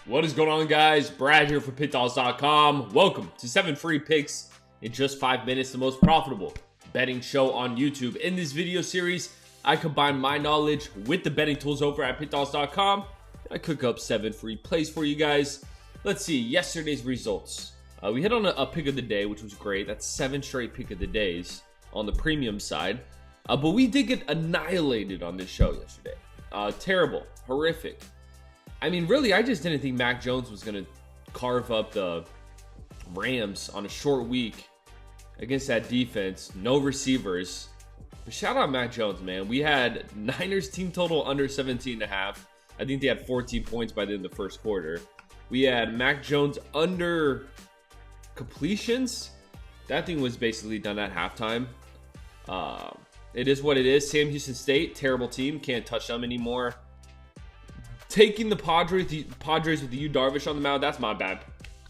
What is going on, guys? Brad here for Pickdawgz.com. Welcome to 7 free picks in just 5 minutes, the most profitable betting show on YouTube. In this video series, I combine my knowledge with the betting tools over at Pickdawgz.com. I cook up 7 free plays for you guys. Let's see yesterday's results. We hit on a pick of the day, which was great. That's 7 straight pick of the days on the premium side. But we did get annihilated on this show yesterday. Terrible, horrific. I mean, really, I just didn't think Mac Jones was going to carve up the Rams on a short week against that defense. No receivers. But shout out Mac Jones, man. We had Niners team total under 17.5. I think they had 14 points by the end of the first quarter. We had Mac Jones under completions. That thing was basically done at halftime. It is what it is. Sam Houston State, terrible team. Can't touch them anymore. Taking the Padres with the Yu Darvish on the mound, that's my bad.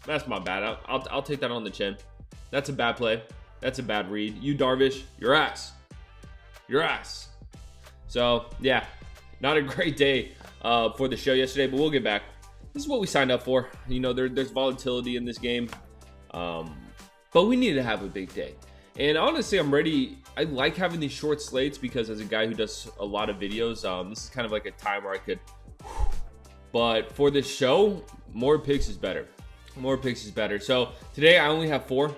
That's my bad. I'll take that on the chin. That's a bad play. That's a bad read. Yu Darvish, your ass. Your ass. So, yeah, not a great day for the show yesterday, but we'll get back. This is what we signed up for. You know, there's volatility in this game, but we need to have a big day. And honestly, I'm ready. I like having these short slates because as a guy who does a lot of videos, this is kind of like a time where I could... But for this show, more picks is better. More picks is better. So today I only have 4.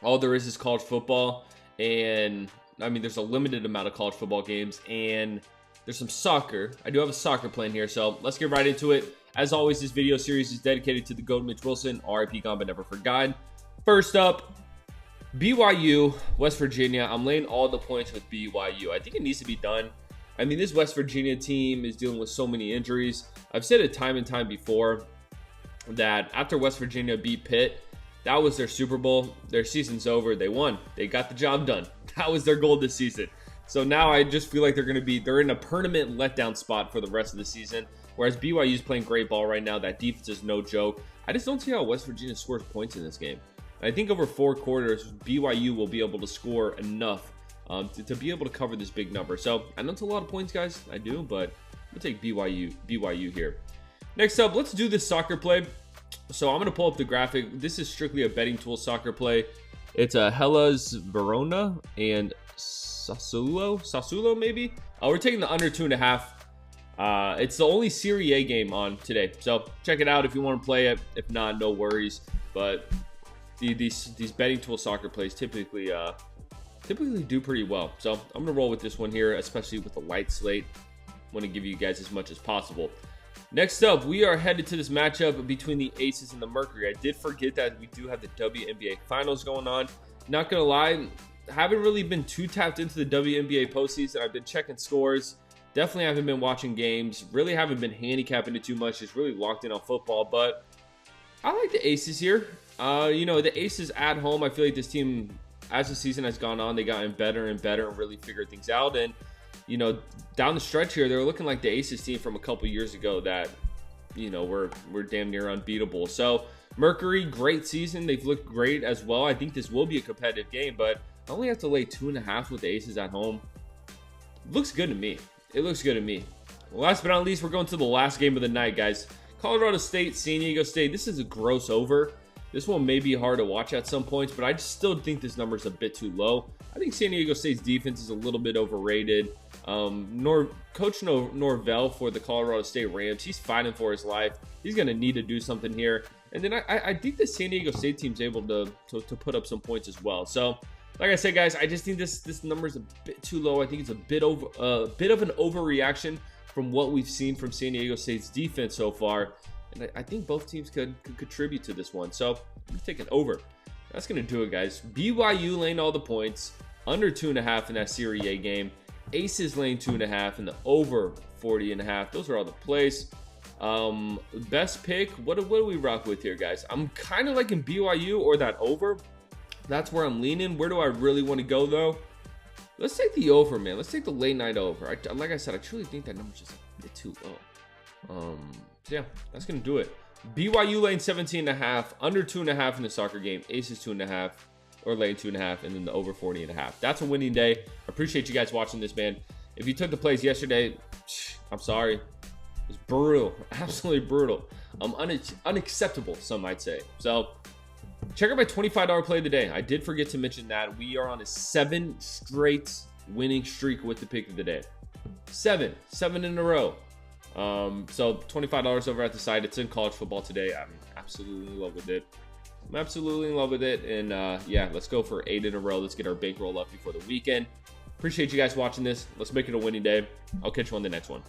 All there is college football. And I mean, there's a limited amount of college football games. And there's some soccer. I do have a soccer plan here. So let's get right into it. As always, this video series is dedicated to the GOAT Mitch Wilson. RIP gone but never forgotten. First up, BYU, West Virginia. I'm laying all the points with BYU. I think it needs to be done. I mean, this West Virginia team is dealing with so many injuries. I've said it time and time before that after West Virginia beat Pitt, that was their Super Bowl. Their season's over. They won. They got the job done. That was their goal this season. So now I just feel like they're in a permanent letdown spot for the rest of the season. Whereas BYU's playing great ball right now. That defense is no joke. I just don't see how West Virginia scores points in this game. And I think over 4 quarters, BYU will be able to score enough to be able to cover this big number. So I know it's a lot of points, guys. I do, but I'm gonna take BYU here. Next up, let's do this soccer play. So I'm gonna pull up the graphic. This is strictly a betting tool soccer play. It's a Hellas Verona and Sassuolo maybe. We're taking the under 2.5. It's the only Serie A game on today, so check it out if you want to play it. If not, no worries. But these betting tool soccer plays typically do pretty well. So I'm gonna roll with this one here, especially with the light slate. Want to give you guys as much as possible. Next up, we are headed to this matchup between the Aces and the Mercury. I did forget that we do have the WNBA finals going on. Not gonna lie, haven't really been too tapped into the WNBA postseason. I've been checking scores, definitely haven't been watching games, really haven't been handicapping it too much, just really locked in on football. But I like the Aces here. You know, the Aces at home, I feel like this team, as the season has gone on, they gotten better and better and really figured things out. And, you know, down the stretch here, they're looking like the Aces team from a couple years ago that, you know, we're damn near unbeatable. So Mercury, great season. They've looked great as well. I think this will be a competitive game, but I only have to lay 2.5 with the Aces at home. Looks good to me. It looks good to me. Last but not least, we're going to the last game of the night, guys. Colorado State, San Diego State. This is a gross over. This one may be hard to watch at some points, but I just still think this number is a bit too low. I think San Diego State's defense is a little bit overrated. Coach Norvell for the Colorado State Rams, he's fighting for his life. He's going to need to do something here. And then I think the San Diego State team's able to put up some points as well. So, like I said, guys, I just think this number is a bit too low. I think it's a bit of an overreaction from what we've seen from San Diego State's defense so far. And I think both teams could contribute to this one. So I'm taking over. That's going to do it, guys. BYU laying all the points. Under 2.5 in that Serie A game. Aces laying 2.5 and the over 40.5. Those are all the plays. Best pick. What do we rock with here, guys? I'm kind of liking BYU or that over. That's where I'm leaning. Where do I really want to go, though? Let's take the over, man. Let's take the late night over. Like I said, I truly think that number's just a bit too low. So yeah, that's going to do it. BYU laying 17.5, under 2.5 in the soccer game. Aces 2.5, or laying 2.5, and then the over 40.5. That's a winning day. I appreciate you guys watching this, man. If you took the plays yesterday, I'm sorry. It's brutal. Absolutely brutal. unacceptable, some might say. So check out my $25 play of the day. I did forget to mention that we are on a 7 straight winning streak with the pick of the day. 7 in a row. So $25 over at the site. It's in college football today. I'm absolutely in love with it. And yeah, let's go for 8 in a row. Let's get our bankroll up before the weekend. Appreciate you guys watching this. Let's make it a winning day. I'll catch you on the next one.